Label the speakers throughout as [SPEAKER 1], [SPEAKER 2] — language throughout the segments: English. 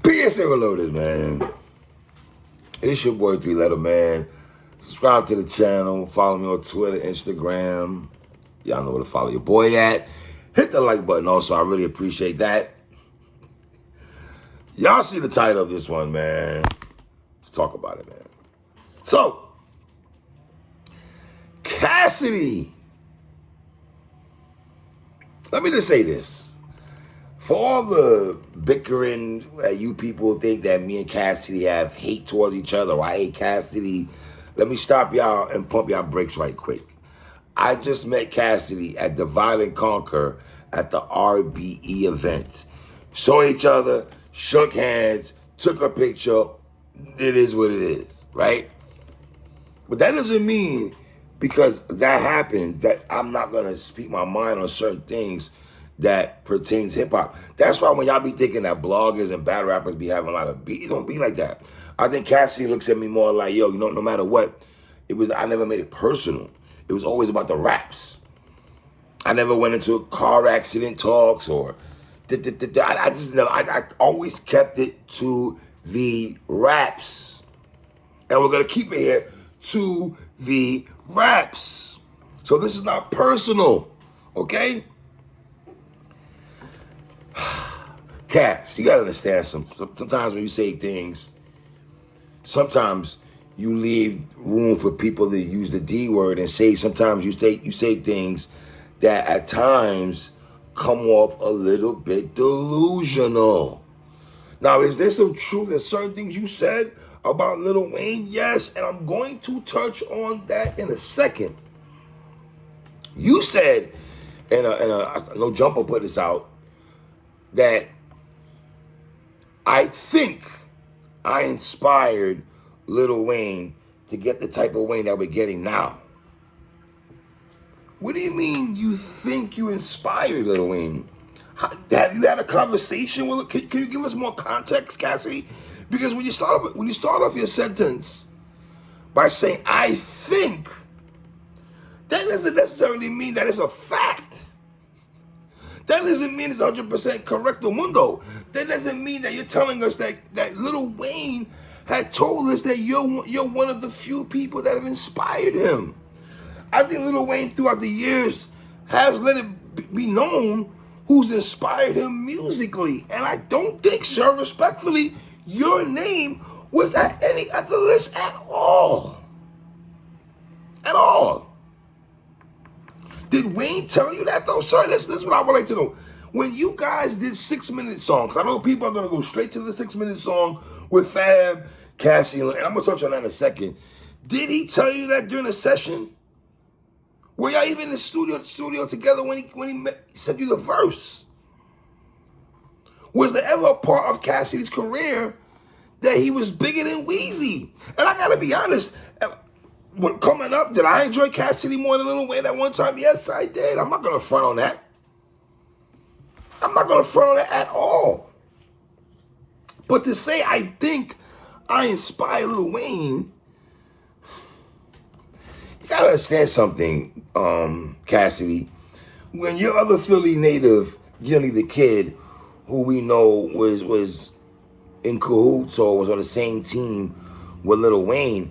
[SPEAKER 1] PSA Reloaded, man. It's your boy 3-Letter Man. Subscribe to the channel. Follow me on Twitter, Instagram. Y'all know where to follow your boy at. Hit the like button also. I really appreciate that. Y'all see the title of this one, man. Let's talk about it, man. So, Cassidy. Let me just say this. For all the bickering that you people think that me and Cassidy have hate towards each other, or I hate Cassidy, let me stop y'all and pump y'all brakes right quick. I just met Cassidy at Divide and Conquer at the RBE event. Saw each other, shook hands, took a picture. It is what it is, right? But that doesn't mean because that happened that I'm not going to speak my mind on certain things that pertains to hip-hop. That's why when y'all be thinking that bloggers and battle rappers be having a lot of beat, it don't be like that. I think Cassidy looks at me more like, yo, no matter what, I never made it personal. It was always about the raps. I never went into a car accident talks or I always kept it to the raps. And we're going to keep it here to the raps. So this is not personal, okay? Cass, you gotta understand sometimes when you say things, sometimes you leave room for people to use the D word and sometimes you say things that at times come off a little bit delusional. Now, is there some truth in certain things you said about Lil Wayne? Yes, and I'm going to touch on that in a second. You said, and No Jumper put this out, that I think I inspired Lil Wayne to get the type of Wayne that we're getting now. What do you mean you think you inspired Lil Wayne? Have you had a conversation with him? Can you give us more context, Cassidy? Because when you start off your sentence by saying, I think, that doesn't necessarily mean that it's a fact. That doesn't mean it's 100% correcto mundo. That doesn't mean that you're telling us that Lil Wayne had told us that you're one of the few people that have inspired him. I think Lil Wayne throughout the years has let it be known who's inspired him musically. And I don't think, sir, respectfully, your name was at any other list at all. At all. Did Wayne tell you that though, sir? This is what I would like to know. When you guys did 6-minute songs, I know people are going to go straight to the 6-minute song with Fab, Cassidy, and I'm going to touch on that in a second. Did he tell you that during the session? Were y'all even in the studio together when he sent you the verse? Was there ever a part of Cassidy's career that he was bigger than Weezy? And I got to be honest, when coming up, did I enjoy Cassidy more than Lil Wayne at one time? Yes, I did. I'm not going to front on that. I'm not going to front on that at all. But to say I think I inspired Lil Wayne, you got to understand something, Cassidy. When your other Philly native, Gilly the Kid, who we know was in cahoots or was on the same team with Lil Wayne,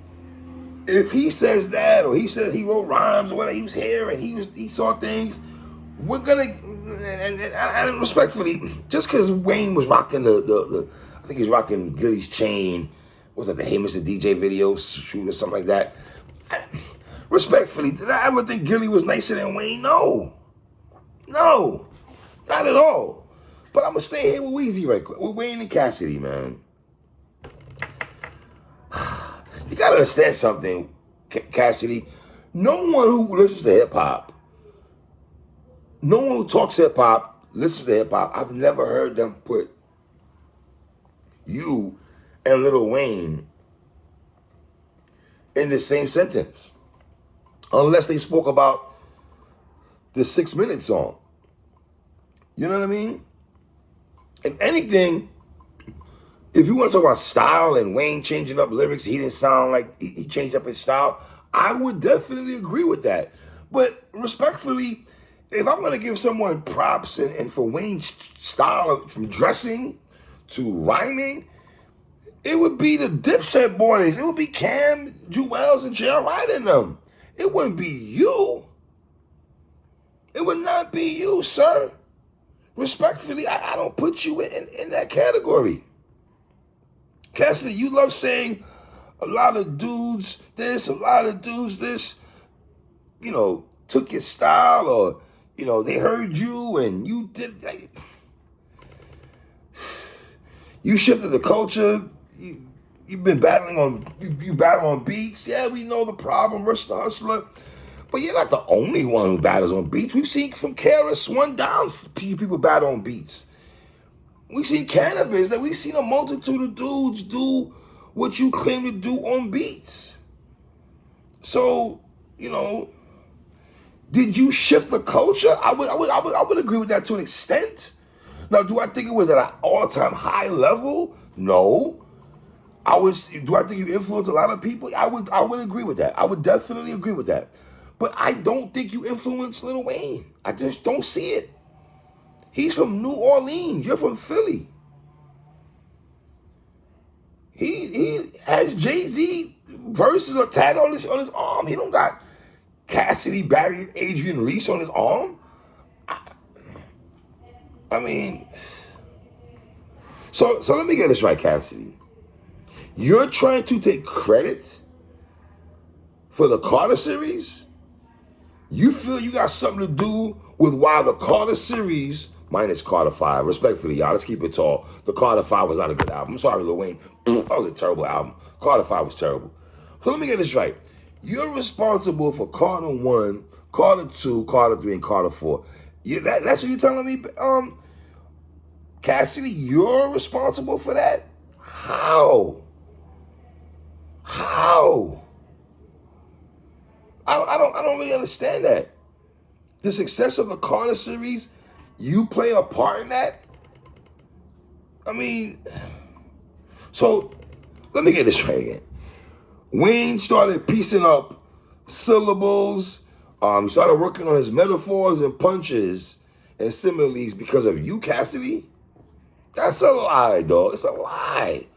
[SPEAKER 1] if he says that, or he says he wrote rhymes, or whatever, he was here and he saw things, we're gonna, and respectfully, just because Wayne was rocking I think he's rocking Gilly's chain, what was that, the Hey Mr. DJ video shoot or something like that. Respectfully, did I ever think Gilly was nicer than Wayne? No, not at all. But I'm gonna stay here with Weezy right quick, with Wayne and Cassidy, man. You gotta understand something, Cassidy. No one who listens to hip-hop, no one who talks hip-hop, listens to hip-hop, I've never heard them put you and Lil Wayne in the same sentence. Unless they spoke about the 6-minute song. You know what I mean? If anything, if you want to talk about style and Wayne changing up lyrics, he didn't sound like he changed up his style, I would definitely agree with that. But respectfully, if I'm going to give someone props and for Wayne's style from dressing to rhyming, it would be the Dipset boys. It would be Cam, Jewels, and J.R. Ryder and them. It wouldn't be you. It would not be you, sir. Respectfully, I don't put you in that category. Cassidy, you love saying a lot of dudes this, a lot of dudes this, took your style, or, they heard you and you did. You shifted the culture. You've been battling you battle on beats. Yeah, we know the problem, Rush the Hustler. But you're not the only one who battles on beats. We've seen from KRS-One down, people battle on beats. We've seen Cannabis, that we've seen a multitude of dudes do what you claim to do on beats. So, did you shift the culture? I would agree with that to an extent. Now, do I think it was at an all-time high level? No. Do I think you influenced a lot of people? I would agree with that. I would definitely agree with that. But I don't think you influenced Lil Wayne. I just don't see it. He's from New Orleans. You're from Philly. He has Jay-Z verses or tag on his arm. He don't got Cassidy, Barry, Adrian Reese on his arm. I mean, so let me get this right, Cassidy. You're trying to take credit for the Carter series? You feel you got something to do with why the Carter series, minus Carter 5, respectfully, y'all, let's keep it tall. The Carter 5 was not a good album. I'm sorry, Lil Wayne. That was a terrible album. Carter 5 was terrible. So let me get this right. You're responsible for Carter 1, Carter 2, Carter 3, and Carter 4. That's what you're telling me? Cassidy, you're responsible for that? How? I don't really understand that. The success of the Carter series, you play a part in that? I mean, so let me get this right again. Wayne started piecing up syllables. He started working on his metaphors and punches and similes because of you, Cassidy? That's a lie, dog. It's a lie.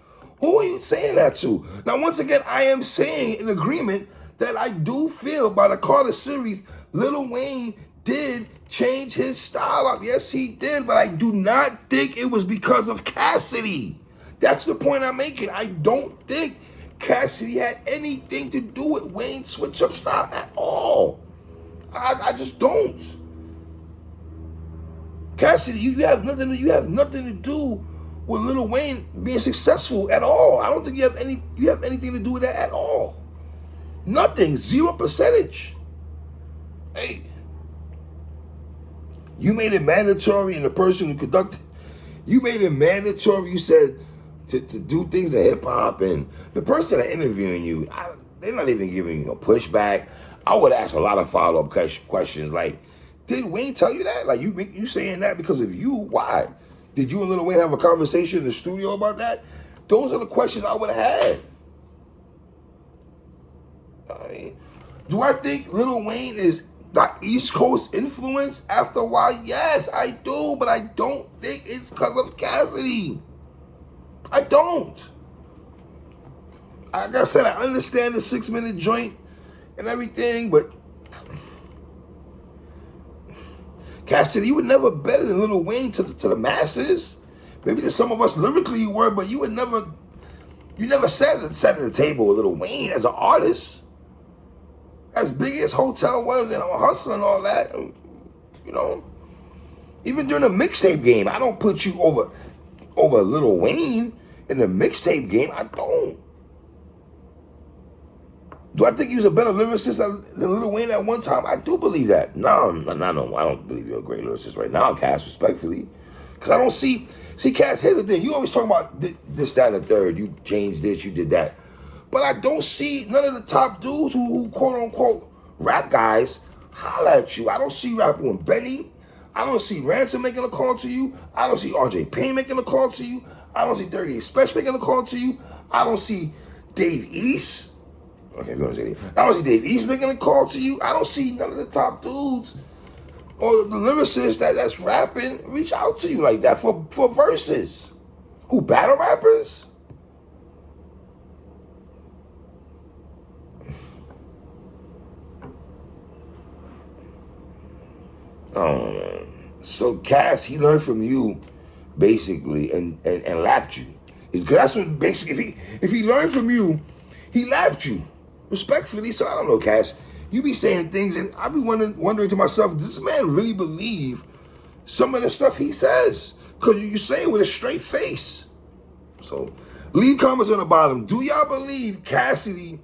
[SPEAKER 1] Who are you saying that to? Now, once again, I am saying in agreement that I do feel by the Carter series, Lil Wayne did change his style up. Yes, he did, but I do not think it was because of Cassidy. That's the point I'm making. I don't think Cassidy had anything to do with Wayne's switch up style at all. I just don't. Cassidy, you have nothing to do with Lil Wayne being successful at all. I don't think you have anything to do with that at all. Nothing. 0%. Hey, you made it mandatory, and the person who conducted, you made it mandatory. You said to do things in hip hop, and the person that interviewing you, they're not even giving you no pushback. I would ask a lot of follow-up questions like, did Wayne tell you that? Like, you saying that because of you? Why? Did you and Lil Wayne have a conversation in the studio about that? Those are the questions I would have had. I mean, do I think Lil Wayne is got East Coast influence after a while? Yes, I do, but I don't think it's because of Cassidy. I don't. Like I said, I understand the 6-minute joint and everything, but Cassidy, you were never better than Lil Wayne to the masses. Maybe to some of us lyrically you were, but you never sat at the table with Lil Wayne as an artist. As big as Hotel was and Hustle and all that, even during the mixtape game, I don't put you over Lil Wayne in the mixtape game. I don't. Do I think he was a better lyricist than Lil Wayne at one time? I do believe that. No, I don't believe you're a great lyricist right now, Cass, respectfully. Because I don't see, Cass, here's the thing. You always talk about this, that, and the third. You changed this, you did that. But I don't see none of the top dudes who quote-unquote rap guys holla at you. I don't see rapping with Benny. I don't see Ransom making a call to you. I don't see RJ Payne making a call to you. I don't see 38 Special making a call to you. I don't see Dave East. Okay, if you want to say that. I don't see Dave East making a call to you. I don't see none of the top dudes or the lyricists that's rapping reach out to you like that for verses. Who, battle rappers? Oh, so Cass, he learned from you, basically, and lapped you. Because that's what basically, if he learned from you, he lapped you, respectfully. So I don't know, Cass. You be saying things, and I be wondering to myself, does this man really believe some of the stuff he says? Because you say it with a straight face. So leave comments on the bottom. Do y'all believe Cassidy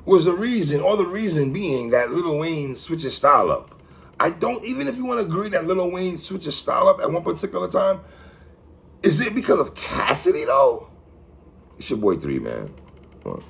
[SPEAKER 1] was the reason, or the reason being that Lil Wayne switched his style up? I don't, even if you want to agree that Lil Wayne switched his style up at one particular time, is it because of Cassidy though? It's your boy 3, man. Come on.